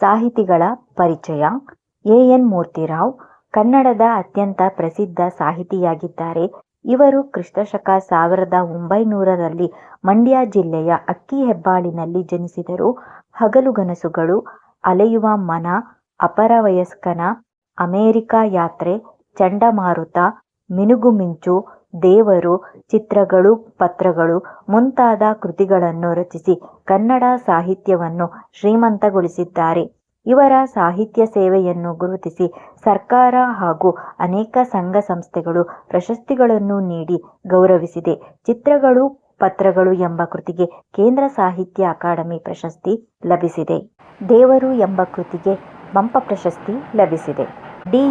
ಸಾಹಿತಿಗಳ ಪರಿಚಯ. ಎ.ಎನ್. ಮೂರ್ತಿರಾವ್ ಕನ್ನಡದ ಅತ್ಯಂತ ಪ್ರಸಿದ್ಧ ಸಾಹಿತಿಯಾಗಿದ್ದಾರೆ. ಇವರು ಕ್ರಿಸ್ತಶಕ 1900ರಲ್ಲಿ ಮಂಡ್ಯ ಜಿಲ್ಲೆಯ ಅಕ್ಕಿಹೆಬ್ಬಾಳಿನಲ್ಲಿ ಜನಿಸಿದರು. ಹಗಲುಗನಸುಗಳು, ಅಲೆಯುವ ಮನ, ಅಪರವಯಸ್ಕನ, ಅಮೆರಿಕ ಯಾತ್ರೆ, ಚಂಡಮಾರುತ, ಮಿನುಗುಮಿಂಚು, ದೇವರು, ಚಿತ್ರಗಳು, ಪತ್ರಗಳು ಮುಂತಾದ ಕೃತಿಗಳನ್ನು ರಚಿಸಿ ಕನ್ನಡ ಸಾಹಿತ್ಯವನ್ನು ಶ್ರೀಮಂತಗೊಳಿಸಿದ್ದಾರೆ. ಇವರ ಸಾಹಿತ್ಯ ಸೇವೆಯನ್ನು ಗುರುತಿಸಿ ಸರ್ಕಾರ ಹಾಗೂ ಅನೇಕ ಸಂಘ ಸಂಸ್ಥೆಗಳು ಪ್ರಶಸ್ತಿಗಳನ್ನು ನೀಡಿ ಗೌರವಿಸಿದೆ. ಚಿತ್ರಗಳು, ಪತ್ರಗಳು ಎಂಬ ಕೃತಿಗೆ ಕೇಂದ್ರ ಸಾಹಿತ್ಯ ಅಕಾಡೆಮಿ ಪ್ರಶಸ್ತಿ ಲಭಿಸಿದೆ. ದೇವರು ಎಂಬ ಕೃತಿಗೆ ಪಂಪ ಪ್ರಶಸ್ತಿ ಲಭಿಸಿದೆ. ಡಿ.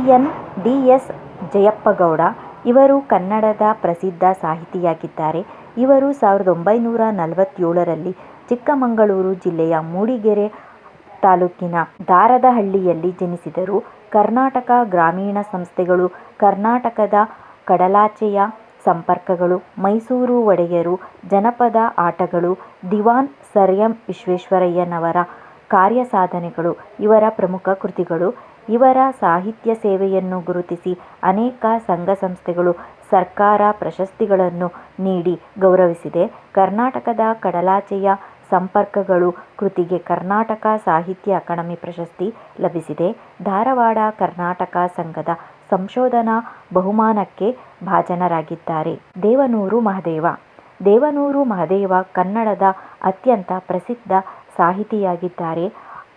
ಎಸ್. ಜಯಪ್ಪಗೌಡ ಇವರು ಕನ್ನಡದ ಪ್ರಸಿದ್ಧ ಸಾಹಿತಿಯಾಗಿದ್ದಾರೆ. ಇವರು 1947ರಲ್ಲಿ ಚಿಕ್ಕಮಗಳೂರು ಜಿಲ್ಲೆಯ ಮೂಡಿಗೆರೆ ತಾಲೂಕಿನ ದಾರದಹಳ್ಳಿಯಲ್ಲಿ ಜನಿಸಿದರು. ಕರ್ನಾಟಕ ಗ್ರಾಮೀಣ ಸಂಸ್ಥೆಗಳು, ಕರ್ನಾಟಕದ ಕಡಲಾಚೆಯ ಸಂಪರ್ಕಗಳು, ಮೈಸೂರು ಒಡೆಯರು, ಜನಪದ ಆಟಗಳು, ದಿವಾನ್ ಸರ್ ಎಂ ವಿಶ್ವೇಶ್ವರಯ್ಯನವರ ಕಾರ್ಯಸಾಧನೆಗಳು ಇವರ ಪ್ರಮುಖ ಕೃತಿಗಳು. ಇವರ ಸಾಹಿತ್ಯ ಸೇವೆಯನ್ನು ಗುರುತಿಸಿ ಅನೇಕ ಸಂಘ ಸಂಸ್ಥೆಗಳು ಸರ್ಕಾರ ಪ್ರಶಸ್ತಿಗಳನ್ನು ನೀಡಿ ಗೌರವಿಸಿದೆ. ಕರ್ನಾಟಕದ ಕಡಲಾಚೆಯ ಸಂಪರ್ಕಗಳು ಕೃತಿಗೆ ಕರ್ನಾಟಕ ಸಾಹಿತ್ಯ ಅಕಾಡೆಮಿ ಪ್ರಶಸ್ತಿ ಲಭಿಸಿದೆ. ಧಾರವಾಡ ಕರ್ನಾಟಕ ಸಂಘದ ಸಂಶೋಧನಾ ಬಹುಮಾನಕ್ಕೆ ಭಾಜನರಾಗಿದ್ದಾರೆ. ದೇವನೂರು ಮಹದೇವ ಕನ್ನಡದ ಅತ್ಯಂತ ಪ್ರಸಿದ್ಧ ಸಾಹಿತಿಯಾಗಿದ್ದಾರೆ.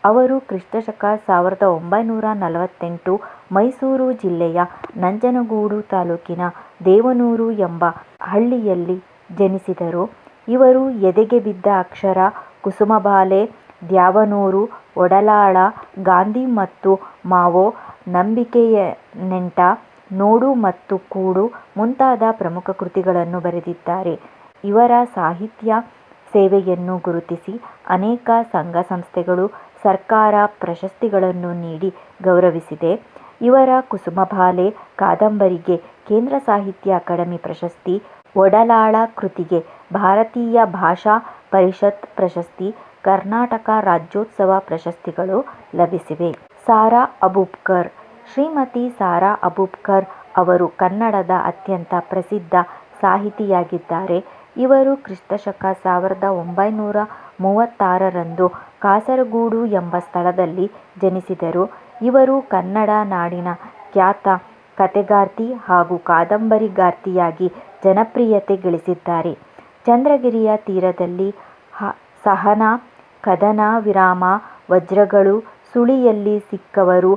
ಅವರು ಕ್ರಿಸ್ತಶಕ 1948 ಮೈಸೂರು ಜಿಲ್ಲೆಯ ನಂಜನಗೂಡು ತಾಲೂಕಿನ ದೇವನೂರು ಎಂಬ ಹಳ್ಳಿಯಲ್ಲಿ ಜನಿಸಿದರು. ಇವರು ಎದೆಗೆ ಬಿದ್ದ ಅಕ್ಷರ, ಕುಸುಮಬಾಲೆ, ದ್ಯಾವನೂರು, ಒಡಲಾಳ, ಗಾಂಧಿ ಮತ್ತು ಮಾವೋ, ನಂಬಿಕೆಯ ನೆಂಟ, ನೋಡು ಮತ್ತು ಕೂಡು ಮುಂತಾದ ಪ್ರಮುಖ ಕೃತಿಗಳನ್ನು ಬರೆದಿದ್ದಾರೆ. ಇವರ ಸಾಹಿತ್ಯ ಸೇವೆಯನ್ನು ಗುರುತಿಸಿ ಅನೇಕ ಸಂಘ ಸಂಸ್ಥೆಗಳು ಸರ್ಕಾರ ಪ್ರಶಸ್ತಿಗಳನ್ನು ನೀಡಿ ಗೌರವಿಸಿದೆ. ಇವರ ಕುಸುಮಬಾಲೆ ಕಾದಂಬರಿಗೆ ಕೇಂದ್ರ ಸಾಹಿತ್ಯ ಅಕಾಡೆಮಿ ಪ್ರಶಸ್ತಿ, ಒಡಲಾಳ ಕೃತಿಗೆ ಭಾರತೀಯ ಭಾಷಾ ಪರಿಷತ್ ಪ್ರಶಸ್ತಿ, ಕರ್ನಾಟಕ ರಾಜ್ಯೋತ್ಸವ ಪ್ರಶಸ್ತಿಗಳು ಲಭಿಸಿವೆ. ಸಾರಾ ಅಬೂಬ್ಕರ್ ಶ್ರೀಮತಿ ಸಾರಾ ಅಬೂಬ್ಕರ್ ಅವರು ಕನ್ನಡದ ಅತ್ಯಂತ ಪ್ರಸಿದ್ಧ ಸಾಹಿತಿಯಾಗಿದ್ದಾರೆ. ಇವರು ಕ್ರಿಸ್ತಶಕ 1936ರಂದು ಕಾಸರಗೂಡು ಎಂಬ ಸ್ಥಳದಲ್ಲಿ ಜನಿಸಿದರು. ಇವರು ಕನ್ನಡ ನಾಡಿನ ಖ್ಯಾತ ಕಥೆಗಾರ್ತಿ ಹಾಗೂ ಕಾದಂಬರಿಗಾರ್ತಿಯಾಗಿ ಜನಪ್ರಿಯತೆ ಗಳಿಸಿದ್ದಾರೆ. ಚಂದ್ರಗಿರಿಯ ತೀರದಲ್ಲಿ ಸಹನಾ, ಕದನ ವಿರಾಮ, ವಜ್ರಗಳು, ಸುಳಿಯಲ್ಲಿ ಸಿಕ್ಕವರು,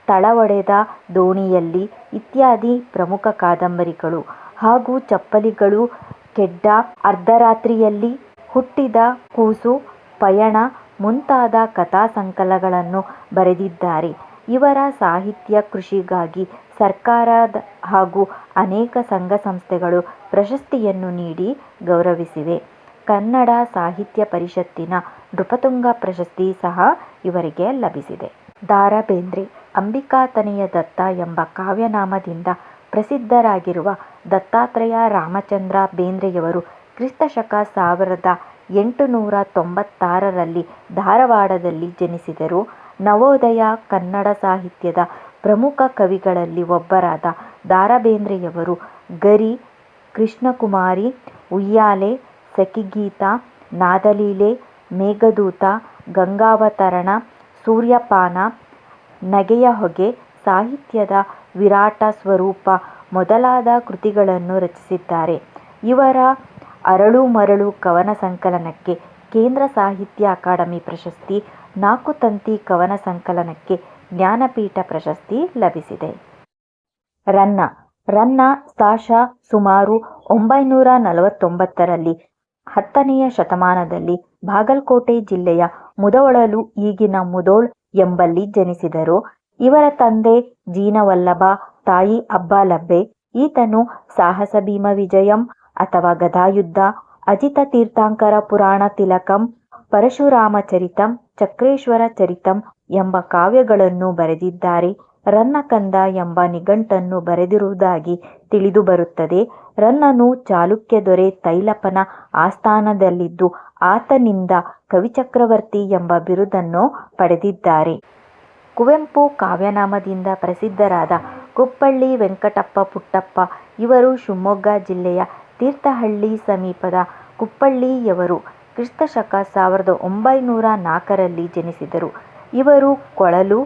ತಳ ಒಡೆದ ದೋಣಿಯಲ್ಲಿ ಇತ್ಯಾದಿ ಪ್ರಮುಖ ಕಾದಂಬರಿಗಳು ಹಾಗೂ ಚಪ್ಪಲಿಗಳು, ಕೆಡ್ಡ, ಅರ್ಧರಾತ್ರಿಯಲ್ಲಿ, ಹುಟ್ಟಿದ ಕೂಸು, ಪಯಣ ಮುಂತಾದ ಕಥಾ ಸಂಕಲನಗಳನ್ನು ಬರೆದಿದ್ದಾರೆ. ಇವರ ಸಾಹಿತ್ಯ ಕೃಷಿಗಾಗಿ ಸರ್ಕಾರ ಹಾಗೂ ಅನೇಕ ಸಂಘ ಸಂಸ್ಥೆಗಳು ಪ್ರಶಸ್ತಿಯನ್ನು ನೀಡಿ ಗೌರವಿಸಿವೆ. ಕನ್ನಡ ಸಾಹಿತ್ಯ ಪರಿಷತ್ತಿನ ನೃಪತುಂಗ ಪ್ರಶಸ್ತಿ ಸಹ ಇವರಿಗೆ ಲಭಿಸಿದೆ. ದ. ರಾ ಬೇಂದ್ರೆ ಅಂಬಿಕಾತನಯ ದತ್ತ ಎಂಬ ಕಾವ್ಯನಾಮದಿಂದ ಪ್ರಸಿದ್ಧರಾಗಿರುವ ದತ್ತಾತ್ರೇಯ ರಾಮಚಂದ್ರ ಬೇಂದ್ರೆಯವರು ಕ್ರಿಸ್ತಶಕ 1896ರಲ್ಲಿ ಧಾರವಾಡದಲ್ಲಿ ಜನಿಸಿದರು. ನವೋದಯ ಕನ್ನಡ ಸಾಹಿತ್ಯದ ಪ್ರಮುಖ ಕವಿಗಳಲ್ಲಿ ಒಬ್ಬರಾದ ದ. ರಾ ಬೇಂದ್ರೆಯವರು ಗರಿ, ಕೃಷ್ಣಕುಮಾರಿ, ಉಯ್ಯಾಲೆ, ಸಖಿಗೀತ, ನಾದಲೀಲೆ, ಮೇಘದೂತ, ಗಂಗಾವತರಣ, ಸೂರ್ಯಪಾನ, ನಗೆಯ ಹೊಗೆ, ಸಾಹಿತ್ಯದ ವಿರಾಟ ಸ್ವರೂಪ ಮೊದಲಾದ ಕೃತಿಗಳನ್ನು ರಚಿಸಿದ್ದಾರೆ. ಇವರ ಅರಳು ಮರಳು ಕವನ ಸಂಕಲನಕ್ಕೆ ಕೇಂದ್ರ ಸಾಹಿತ್ಯ ಅಕಾಡೆಮಿ ಪ್ರಶಸ್ತಿ, ನಾಲ್ಕು ತಂತಿ ಕವನ ಸಂಕಲನಕ್ಕೆ ಜ್ಞಾನಪೀಠ ಪ್ರಶಸ್ತಿ ಲಭಿಸಿದೆ. ರನ್ನ ಸ.ಶ್. ಸುಮಾರು 949ರಲ್ಲಿ 10ನೆಯ ಶತಮಾನದಲ್ಲಿ ಬಾಗಲಕೋಟೆ ಜಿಲ್ಲೆಯ ಮುಧೋಳಲು ಈಗಿನ ಮುಧೋಳ್ ಎಂಬಲ್ಲಿ ಜನಿಸಿದರು. ಇವರ ತಂದೆ ಜೀನವಲ್ಲಭ, ತಾಯಿ ಅಬ್ಬಾಲಬ್ಬೆ. ಈತನು ಸಾಹಸ ಭೀಮ ವಿಜಯಂ ಅಥವಾ ಗದಾಯುದ್ಧ, ಅಜಿತ ತೀರ್ಥಂಕರ ಪುರಾಣ ತಿಲಕಂ, ಪರಶುರಾಮ ಚರಿತಂ, ಚಕ್ರೇಶ್ವರ ಚರಿತಂ ಎಂಬ ಕಾವ್ಯಗಳನ್ನು ಬರೆದಿದ್ದಾರೆ. ರನ್ನಕಂದ ಎಂಬ ನಿಘಂಟನ್ನು ಬರೆದಿರುವುದಾಗಿ ತಿಳಿದುಬರುತ್ತದೆ. ರನ್ನನು ಚಾಲುಕ್ಯ ದೊರೆ ತೈಲಪನ ಆಸ್ಥಾನದಲ್ಲಿದ್ದು ಆತನಿಂದ ಕವಿಚಕ್ರವರ್ತಿ ಎಂಬ ಬಿರುದನ್ನು ಪಡೆದಿದ್ದಾರೆ. ಕುವೆಂಪು ಕಾವ್ಯನಾಮದಿಂದ ಪ್ರಸಿದ್ಧರಾದ ಕುಪ್ಪಳ್ಳಿ ವೆಂಕಟಪ್ಪ ಪುಟ್ಟಪ್ಪ ಇವರು ಶಿವಮೊಗ್ಗ ಜಿಲ್ಲೆಯ ತೀರ್ಥಹಳ್ಳಿ ಸಮೀಪದ ಕುಪ್ಪಳ್ಳಿಯವರು. ಕ್ರಿಸ್ತಶಕ 1904ರಲ್ಲಿ ಜನಿಸಿದರು. ಇವರು ಕೊಳಲು,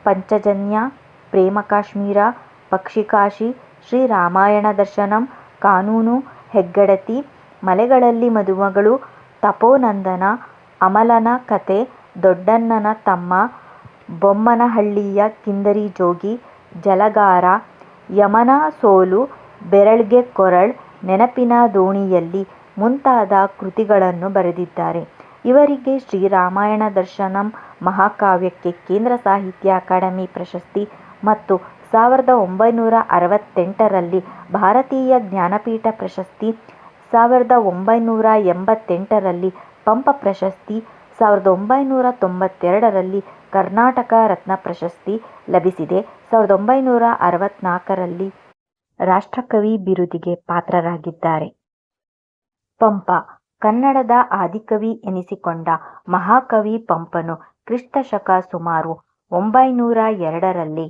ಪಂಚಜನ್ಯ, ಪ್ರೇಮ ಕಾಶ್ಮೀರ, ಪಕ್ಷಿಕಾಶಿ, ಶ್ರೀರಾಮಾಯಣ ದರ್ಶನಂ, ಕಾನೂನು, ಹೆಗ್ಗಡತಿ, ಮಲೆಗಳಲ್ಲಿ ಮದುಮಗಳು, ತಪೋನಂದನ, ಅಮಲನ ಕತೆ, ದೊಡ್ಡಣ್ಣನ ತಮ್ಮ, ಬೊಮ್ಮನಹಳ್ಳಿಯ ಕಿಂದರಿ ಜೋಗಿ, ಜಲಗಾರ, ಯಮನ ಸೋಲು, ಬೆರಳ್ಗೆ ಕೊರಳ್, ನೆನಪಿನ ದೋಣಿಯಲ್ಲಿ ಮುಂತಾದ ಕೃತಿಗಳನ್ನು ಬರೆದಿದ್ದಾರೆ. ಇವರಿಗೆ ಶ್ರೀರಾಮಾಯಣ ದರ್ಶನಂ ಮಹಾಕಾವ್ಯಕ್ಕೆ ಕೇಂದ್ರ ಸಾಹಿತ್ಯ ಅಕಾಡೆಮಿ ಪ್ರಶಸ್ತಿ ಮತ್ತು 1968ರಲ್ಲಿ ಭಾರತೀಯ ಜ್ಞಾನಪೀಠ ಪ್ರಶಸ್ತಿ, 1988ರಲ್ಲಿ ಪಂಪ ಪ್ರಶಸ್ತಿ, 1992ರಲ್ಲಿ ಕರ್ನಾಟಕ ರತ್ನ ಪ್ರಶಸ್ತಿ ಲಭಿಸಿದೆ. 1964ರಲ್ಲಿ ರಾಷ್ಟ್ರಕವಿ ಬಿರುದಿಗೆ ಪಾತ್ರರಾಗಿದ್ದಾರೆ. ಪಂಪ ಕನ್ನಡದ ಆದಿಕವಿ ಎನಿಸಿಕೊಂಡ ಮಹಾಕವಿ ಪಂಪನು ಕ್ರಿಸ್ತಶಕ ಸುಮಾರು 902ರಲ್ಲಿ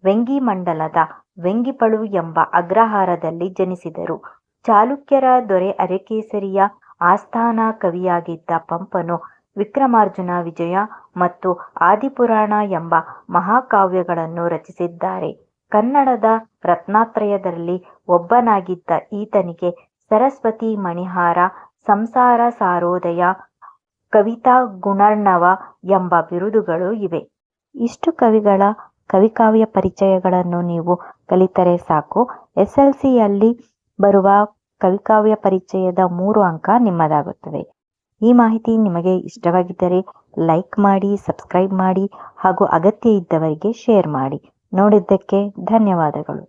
ವೆಂಗಿಮಂಡಲದ ವೆಂಗಿಪಳು ಎಂಬ ಅಗ್ರಹಾರದಲ್ಲಿ ಜನಿಸಿದರು. ಚಾಲುಕ್ಯರ ದೊರೆ ಅರೆಕೇಸರಿಯ ಆಸ್ಥಾನ ಕವಿಯಾಗಿದ್ದ ಪಂಪನು ವಿಕ್ರಮಾರ್ಜುನ ವಿಜಯ ಮತ್ತು ಆದಿಪುರಾಣ ಎಂಬ ಮಹಾಕಾವ್ಯಗಳನ್ನು ರಚಿಸಿದ್ದಾರೆ. ಕನ್ನಡದ ರತ್ನತ್ರಯದಲ್ಲಿ ಒಬ್ಬನಾಗಿದ್ದ ಈತನಿಗೆ ಸರಸ್ವತಿ ಮಣಿಹಾರ, ಸಂಸಾರ ಸಾರೋದಯ, ಕವಿತಾ ಗುಣರ್ಣವ ಎಂಬ ಬಿರುದುಗಳು ಇವೆ. ಇಷ್ಟು ಕವಿಗಳ ಕವಿಕಾವ್ಯ ಪರಿಚಯಗಳನ್ನು ನೀವು ಕಲಿತರೆ ಸಾಕು. SLCಯಲ್ಲಿ ಬರುವ ಕವಿಕಾವ್ಯ ಪರಿಚಯದ 3 ಅಂಕ ನಿಮ್ಮದಾಗುತ್ತದೆ. ಈ ಮಾಹಿತಿ ನಿಮಗೆ ಇಷ್ಟವಾಗಿದ್ದರೆ ಲೈಕ್ ಮಾಡಿ, ಸಬ್ಸ್ಕ್ರೈಬ್ ಮಾಡಿ ಹಾಗೂ ಅಗತ್ಯ ಇದ್ದವರಿಗೆ ಶೇರ್ ಮಾಡಿ. ನೋಡಿದ್ದಕ್ಕೆ ಧನ್ಯವಾದಗಳು.